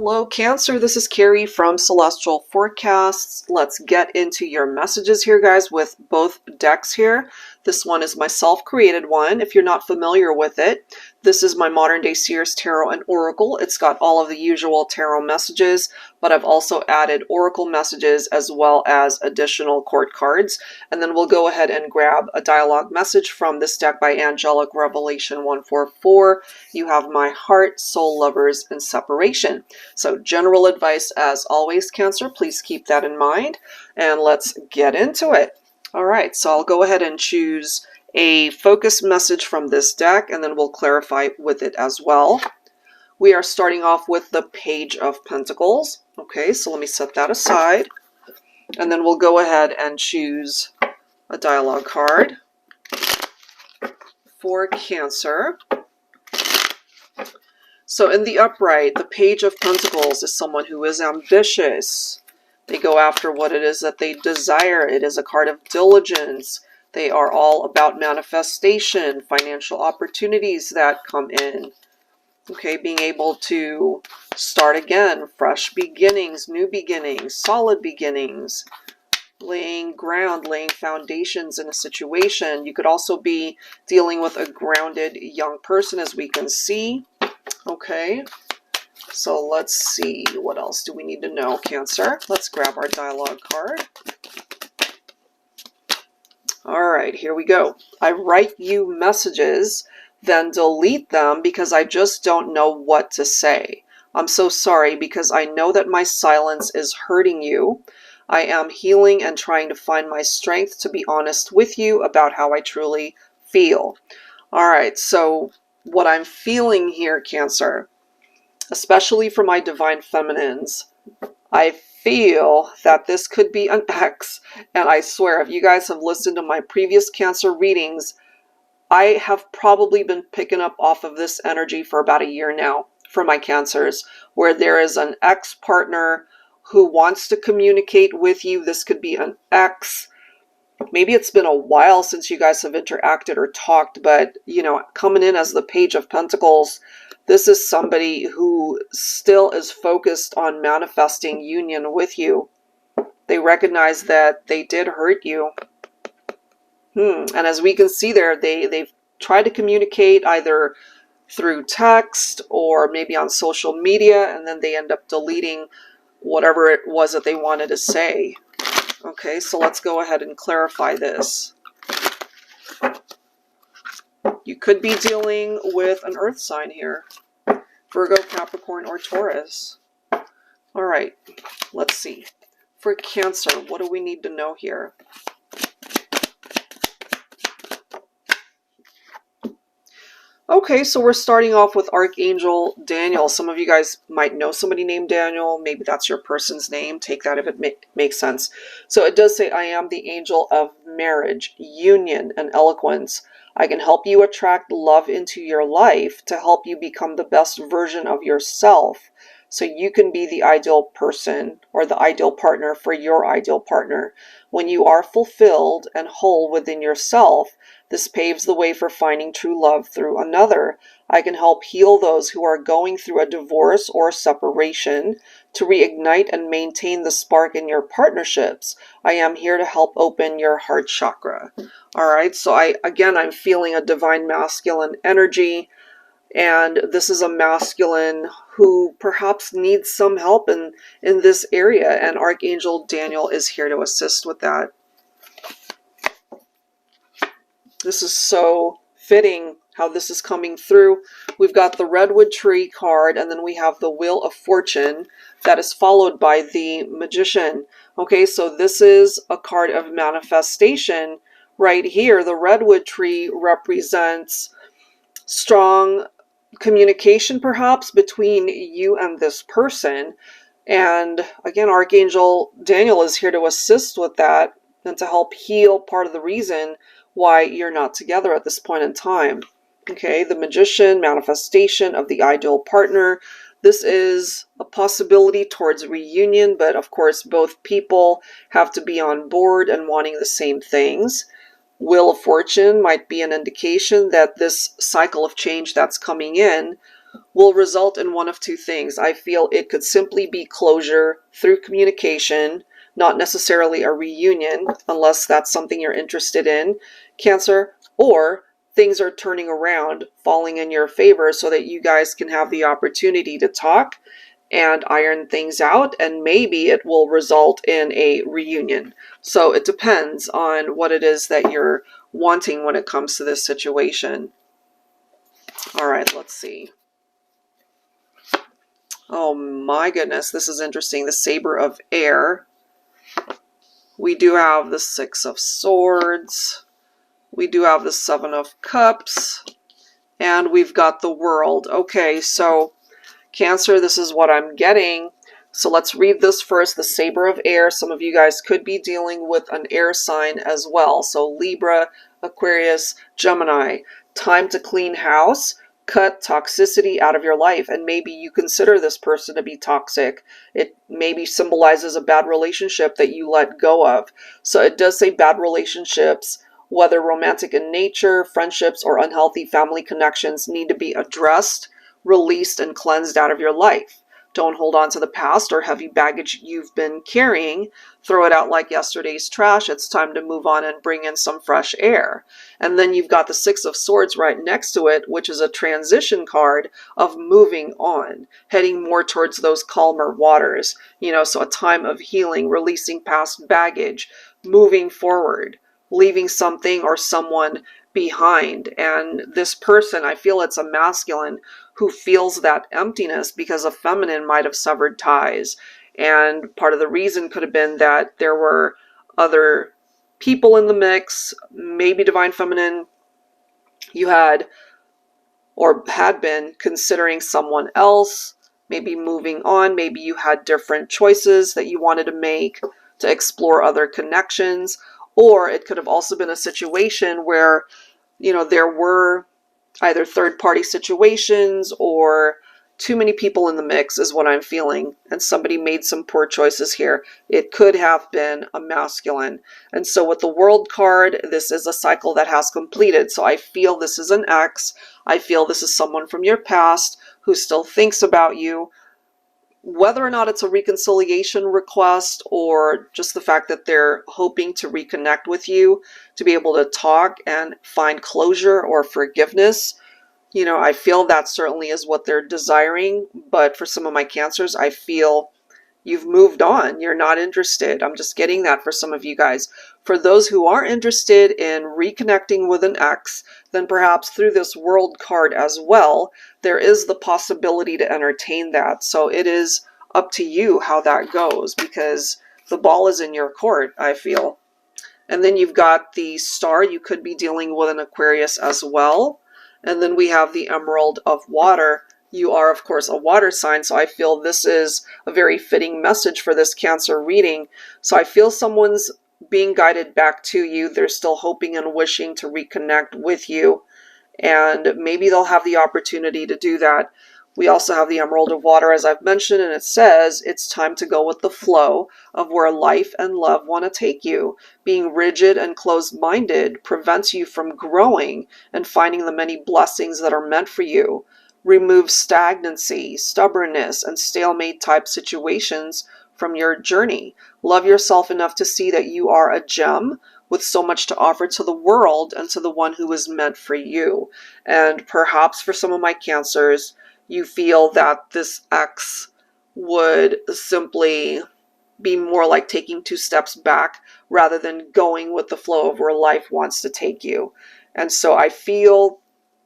Hello, Cancer. This is Carrie from Celestial Forecasts. Let's get into your messages here, guys, with both decks here. This one is my self-created one. If you're not familiar with it, this is my modern day Seers Tarot and Oracle. It's got all of the usual tarot messages, but I've also added Oracle messages as well as additional court cards. And then we'll go ahead and grab a dialogue message from this deck by Angelic, Revelation 144. You have my heart, soul lovers, and separation. So general advice as always, Cancer, please keep that in mind. And let's get into it. All right, so I'll go ahead and choose a focus message from this deck, and then we'll clarify with it as well. We are starting off with the Page of Pentacles. Okay, so let me set that aside. And then we'll go ahead and choose a dialogue card for Cancer. So in the upright, the Page of Pentacles is someone who is ambitious. They go after what it is that they desire. It is a card of diligence. They are all about manifestation, financial opportunities that come in. Okay, being able to start again, fresh beginnings, new beginnings, solid beginnings, laying ground, laying foundations in a situation. You could also be dealing with a grounded young person, as we can see. Okay, so let's see, what else do we need to know, Cancer? Let's grab our dialogue card. All right, here we go. I write you messages, then delete them because I just don't know what to say. I'm so sorry because I know that my silence is hurting you. I am healing and trying to find my strength to be honest with you about how I truly feel. All right, so what I'm feeling here, Cancer, especially for my divine feminines, I feel that this could be an ex, and I swear, if you guys have listened to my previous Cancer readings, I have probably been picking up off of this energy for about a year now for my Cancers, where there is an ex-partner who wants to communicate with you. This could be an ex. Maybe it's been a while since you guys have interacted or talked, but, you know, coming in as the Page of Pentacles, this is somebody who still is focused on manifesting union with you. They recognize that they did hurt you. And as we can see there, they've tried to communicate either through text or maybe on social media, and then they end up deleting whatever it was that they wanted to say. Okay, so let's go ahead and clarify this. You could be dealing with an earth sign here. Virgo, Capricorn, or Taurus. All right, let's see. For Cancer, what do we need to know here? Okay, so we're starting off with Archangel Daniel. Some of you guys might know somebody named Daniel. Maybe that's your person's name. Take that if it makes sense. So it does say, I am the angel of marriage, union, and eloquence. I can help you attract love into your life to help you become the best version of yourself, so you can be the ideal person or the ideal partner for your ideal partner. When you are fulfilled and whole within yourself, this paves the way for finding true love through another. I can help heal those who are going through a divorce or separation to reignite and maintain the spark in your partnerships. I am here to help open your heart chakra. All right, so I'm feeling a divine masculine energy, and this is a masculine who perhaps needs some help in this area, and Archangel Daniel is here to assist with that. This is so fitting how this is coming through. We've got the Redwood Tree card, and then we have the Wheel of Fortune that is followed by the Magician. Okay, so this is a card of manifestation right here. The Redwood Tree represents strong communication perhaps between you and this person. And again, Archangel Daniel is here to assist with that and to help heal part of the reason why you're not together at this point in time. Okay, the Magician, manifestation of the ideal partner. This is a possibility towards reunion, but of course both people have to be on board and wanting the same things. Wheel of Fortune might be an indication that this cycle of change that's coming in will result in one of two things. I feel it could simply be closure through communication, not necessarily a reunion, unless that's something you're interested in, Cancer, or things are turning around, falling in your favor so that you guys can have the opportunity to talk and iron things out, and maybe it will result in a reunion. So it depends on what it is that you're wanting when it comes to this situation. All right, let's see. Oh my goodness, this is interesting. The Saber of Air. We do have the Six of Swords. We do have the Seven of Cups. And we've got the World. Okay, so Cancer, this is what I'm getting. So let's read this first. The Saber of Air. Some of you guys could be dealing with an air sign as well. So Libra, Aquarius, Gemini. Time to clean house. Cut toxicity out of your life. And maybe you consider this person to be toxic. It maybe symbolizes a bad relationship that you let go of. So it does say bad relationships, whether romantic in nature, friendships, or unhealthy family connections, need to be addressed, released, and cleansed out of your life. Don't hold on to the past or heavy baggage you've been carrying. Throw it out like yesterday's trash. It's time to move on and bring in some fresh air. And then you've got the Six of Swords right next to it, which is a transition card of moving on, heading more towards those calmer waters. You know, so a time of healing, releasing past baggage, moving forward, leaving something or someone behind. And this person, I feel it's a masculine who feels that emptiness because a feminine might have severed ties. And part of the reason could have been that there were other people in the mix, maybe divine feminine, you had or had been considering someone else, maybe moving on, maybe you had different choices that you wanted to make to explore other connections, or it could have also been a situation where, you know, there were either third-party situations or too many people in the mix is what I'm feeling, and somebody made some poor choices here. It could have been a masculine. And so with the World card, this is a cycle that has completed. So I feel this is an ex. I feel this is someone from your past who still thinks about you. Whether or not it's a reconciliation request or just the fact that they're hoping to reconnect with you, to be able to talk and find closure or forgiveness, you know, I feel that certainly is what they're desiring. But for some of my Cancers, I feel you've moved on. You're not interested. I'm just getting that for some of you guys. For those who are interested in reconnecting with an ex, then perhaps through this World card as well, there is the possibility to entertain that. So it is up to you how that goes, because the ball is in your court, I feel. And then you've got the Star. You could be dealing with an Aquarius as well. And then we have the Emerald of Water. You are, of course, a water sign, so I feel this is a very fitting message for this Cancer reading. So I feel someone's being guided back to you. They're still hoping and wishing to reconnect with you, and maybe they'll have the opportunity to do that. We also have the Emerald of Water, as I've mentioned, and it says it's time to go with the flow of where life and love want to take you. Being rigid and closed-minded prevents you from growing and finding the many blessings that are meant for you. Remove stagnancy, stubbornness, and stalemate-type situations from your journey. Love yourself enough to see that you are a gem with so much to offer to the world and to the one who is meant for you. And perhaps for some of my Cancers, you feel that this ex would simply be more like taking 2 steps back rather than going with the flow of where life wants to take you. And so I feel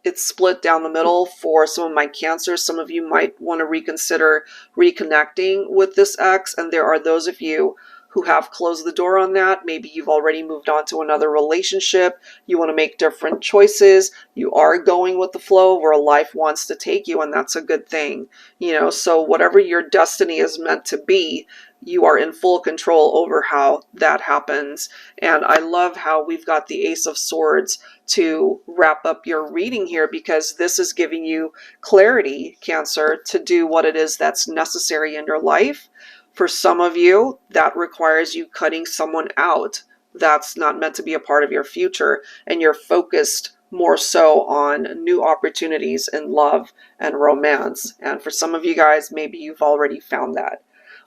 it's split down the middle for some of my Cancers. Some of you might want to reconsider reconnecting with this ex, and there are those of you who have closed the door on that. Maybe you've already moved on to another relationship. You want to make different choices. You are going with the flow where life wants to take you, and that's a good thing. You know, so whatever your destiny is meant to be, you are in full control over how that happens. And I love how we've got the Ace of Swords to wrap up your reading here, because this is giving you clarity, Cancer, to do what it is that's necessary in your life. For some of you, that requires you cutting someone out that's not meant to be a part of your future, and you're focused more so on new opportunities in love and romance. And for some of you guys, maybe you've already found that.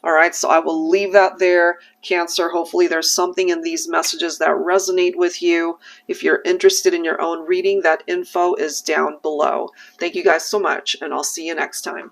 All right, so I will leave that there, Cancer. Hopefully there's something in these messages that resonate with you. If you're interested in your own reading, that info is down below. Thank you guys so much, and I'll see you next time.